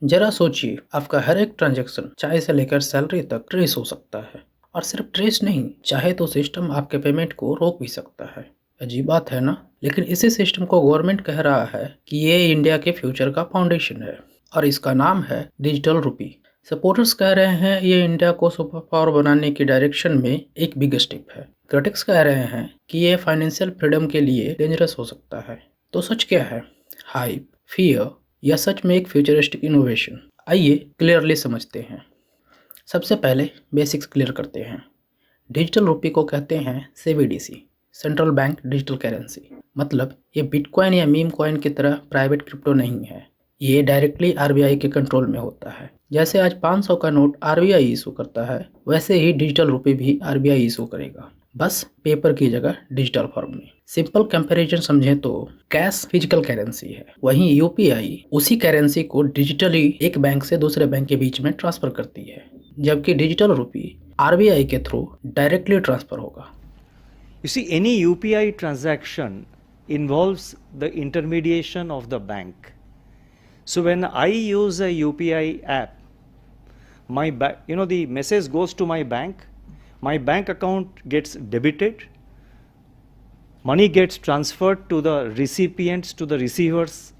जरा सोचिए, आपका हर एक ट्रांजैक्शन चाय से लेकर सैलरी तक ट्रेस हो सकता है। और सिर्फ ट्रेस नहीं, चाहे तो सिस्टम आपके पेमेंट को रोक भी सकता है। अजीब बात है ना? लेकिन इसी सिस्टम को गवर्नमेंट कह रहा है कि ये इंडिया के फ्यूचर का फाउंडेशन है और इसका नाम है डिजिटल रुपी। सपोर्टर्स कह रहे हैं ये इंडिया को सुपर पावर बनाने की डायरेक्शन में एक बिग स्टेप है। क्रिटिक्स कह रहे हैं कि ये फाइनेंशियल फ्रीडम के लिए डेंजरस हो सकता है। तो सच क्या है? हाइप, फियर या सच में एक फ्यूचरिस्टिक इनोवेशन? आइए क्लियरली समझते हैं। सबसे पहले बेसिक्स क्लियर करते हैं। डिजिटल रुपी को कहते हैं CBDC, central bank digital currency. मतलब ये बिटकॉइन या मीम कॉइन की तरह प्राइवेट क्रिप्टो नहीं है। ये डायरेक्टली आरबीआई के कंट्रोल में होता है। जैसे आज 500 का नोट आरबीआई इशू करता है, वैसे ही डिजिटल रुपी भी आरबीआई इशू करेगा, बस पेपर की जगह डिजिटल फॉर्म में। सिंपल कंपैरिजन समझें तो कैश फिजिकल करेंसी है, वहीं यूपीआई उसी करेंसी को डिजिटली एक बैंक से दूसरे बैंक के बीच में ट्रांसफर करती है, जबकि डिजिटल रुपी आरबीआई के थ्रू डायरेक्टली ट्रांसफर होगा। You see, any UPI transaction involves the intermediation of the bank. So when I use a UPI app, the message goes to my bank account gets debited, money gets transferred to the recipients, to the receiver's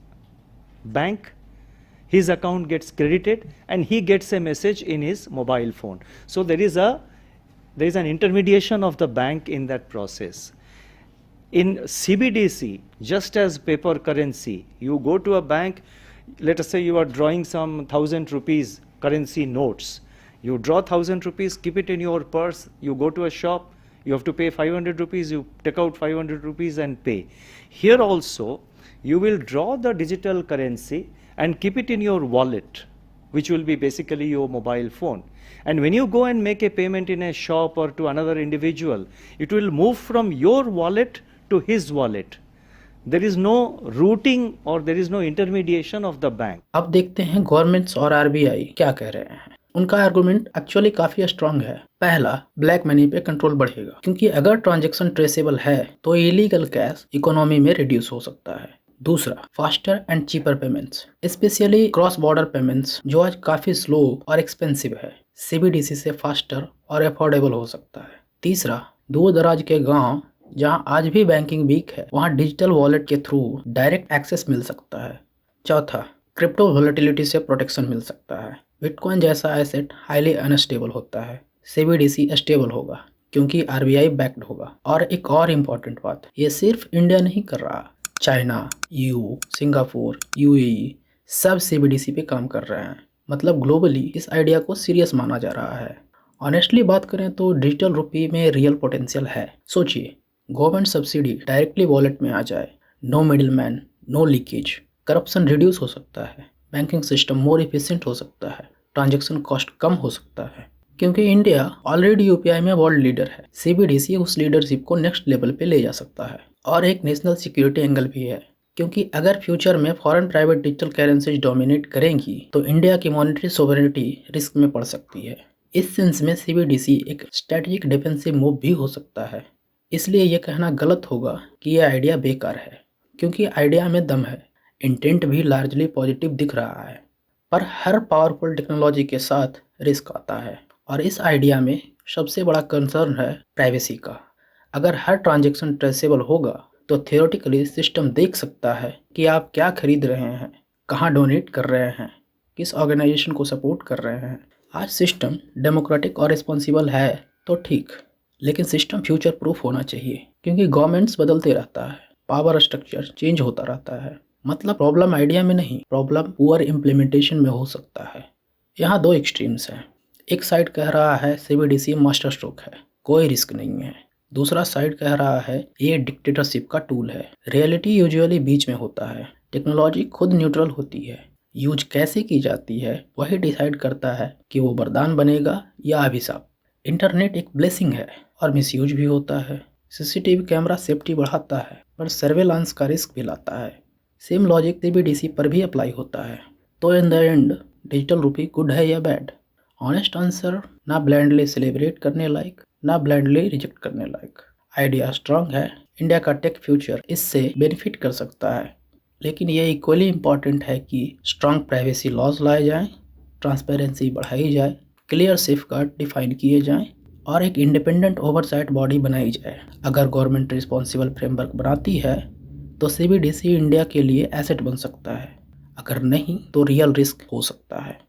bank, his account gets credited, and he gets a message in his mobile phone. So there is an intermediation of the bank in that process. In CBDC, just as paper currency, you go to a bank, let us say you are drawing some 1,000 rupees currency notes. You draw 1,000 rupees, keep it in your purse, you go to a shop, you have to pay 500 rupees, you take out 500 rupees and pay. Here also, you will draw the digital currency and keep it in your wallet, which will be basically your mobile phone. And when you go and make a payment in a shop or to another individual, it will move from your wallet to his wallet. There is no routing or there is no intermediation of the bank. अब देखते हैं governments और RBI क्या कह रहे हैं। उनका argument actually काफी स्ट्रांग है। पहला, ब्लैक मनी पे कंट्रोल बढ़ेगा, क्योंकि अगर ट्रांजैक्शन ट्रेसेबल है तो इलीगल कैश इकोनॉमी में रिड्यूस हो सकता है। दूसरा, faster and cheaper payments, specially cross border payments जो आज काफी स्लो और एक्सपेंसिव है, सीबीडीसी से फास्टर और अफोर्डेबल हो सकता है। तीसरा, दूर दराज के गांव जहां आज भी बैंकिंग वीक है, वहां डिजिटल वॉलेट के थ्रू डायरेक्ट एक्सेस मिल सकता है। चौथा, क्रिप्टो वोलेटिलिटी से प्रोटेक्शन मिल सकता है। बिटकॉइन जैसा एसेट हाईली अनस्टेबल होता है, सीबीडीसी स्टेबल होगा क्योंकि आरबीआई बैक्ड होगा। और एक और इम्पॉर्टेंट बात, ये सिर्फ इंडिया नहीं कर रहा, चाइना, यूएई, सिंगापुर, यूएई सब सीबीडीसी पे काम कर रहे हैं। मतलब ग्लोबली इस आइडिया को सीरियस माना जा रहा है। ऑनेस्टली बात करें तो डिजिटल रुपी में रियल पोटेंशियल है। सोचिए, गवर्नमेंट सब्सिडी डायरेक्टली वॉलेट में आ जाए, no middleman, no leakage, corruption reduce हो सकता है, बैंकिंग सिस्टम मोर इफिशिएंट हो सकता है, ट्रांजैक्शन कॉस्ट कम हो सकता है। क्योंकि इंडिया ऑलरेडी यूपीआई में वर्ल्ड लीडर है, सीबीडीसी उस लीडरशिप को नेक्स्ट लेवल पे ले जा सकता है। और एक नेशनल सिक्योरिटी एंगल भी है, क्योंकि अगर फ्यूचर में foreign private digital currencies dominate करेंगी तो इंडिया की मॉनेटरी सोवरेनिटी रिस्क में पड़ सकती है। इस सेंस में सीबीडीसी एक स्ट्रेटेजिक डिफेंसिव मूव भी हो सकता है। इसलिए यह कहना गलत होगा कि यह आइडिया बेकार है, क्योंकि आइडिया में दम है, इंटेंट भी लार्जली पॉजिटिव दिख रहा है। पर हर पावरफुल टेक्नोलॉजी के साथ रिस्क आता है, और इस आइडिया में सबसे बड़ा कंसर्न है प्राइवेसी का। अगर हर ट्रांजैक्शन ट्रेसेबल होगा तो थियोरेटिकली सिस्टम देख सकता है कि आप क्या खरीद रहे हैं, कहाँ डोनेट कर रहे हैं, किस ऑर्गेनाइजेशन को सपोर्ट कर रहे हैं। आज सिस्टम डेमोक्रेटिक और रिस्पॉन्सिबल है तो ठीक, लेकिन सिस्टम फ्यूचर प्रूफ होना चाहिए, क्योंकि गवर्नमेंट्स बदलते रहता है, पावर स्ट्रक्चर चेंज होता रहता है। मतलब प्रॉब्लम आइडिया में नहीं, प्रॉब्लम पुअर इम्प्लीमेंटेशन में हो सकता है। यहाँ दो एक्सट्रीम्स हैं। एक साइड कह रहा है सीबीडीसी मास्टर स्ट्रोक है, कोई रिस्क नहीं है। दूसरा साइड कह रहा है ये डिक्टेटरशिप का टूल है। रियलिटी यूजुअली बीच में होता है। टेक्नोलॉजी खुद न्यूट्रल होती है, यूज कैसे की जाती है वही डिसाइड करता है कि वो वरदान बनेगा या अभिशाप। इंटरनेट एक ब्लेसिंग है और मिसयूज भी होता है। सीसीटीवी कैमरा सेफ्टी बढ़ाता है, पर सर्वेलांस का रिस्क भी लाता है। सेम लॉजिक सीबीडीसी पर भी अप्लाई होता है। तो in the end digital rupee good है या बैड? ऑनेस्ट आंसर, ना ब्लाइंडली सेलिब्रेट करने लायक, ना ब्लाइंडली रिजेक्ट करने लायक। आइडिया स्ट्रांग है, इंडिया का टेक फ्यूचर इससे बेनिफिट कर सकता है, लेकिन ये इक्वली इम्पॉर्टेंट है कि स्ट्रॉन्ग प्राइवेसी लॉज लाए जाएं, ट्रांसपेरेंसी बढ़ाई जाए, क्लियर सेफगार्ड डिफाइन किए जाएं और एक इंडिपेंडेंट ओवरसाइट बॉडी बनाई जाए। अगर गवर्नमेंट रिस्पॉन्सिबल फ्रेमवर्क बनाती है तो सीबीडीसी इंडिया के लिए एसेट बन सकता है, अगर नहीं तो रियल रिस्क हो सकता है।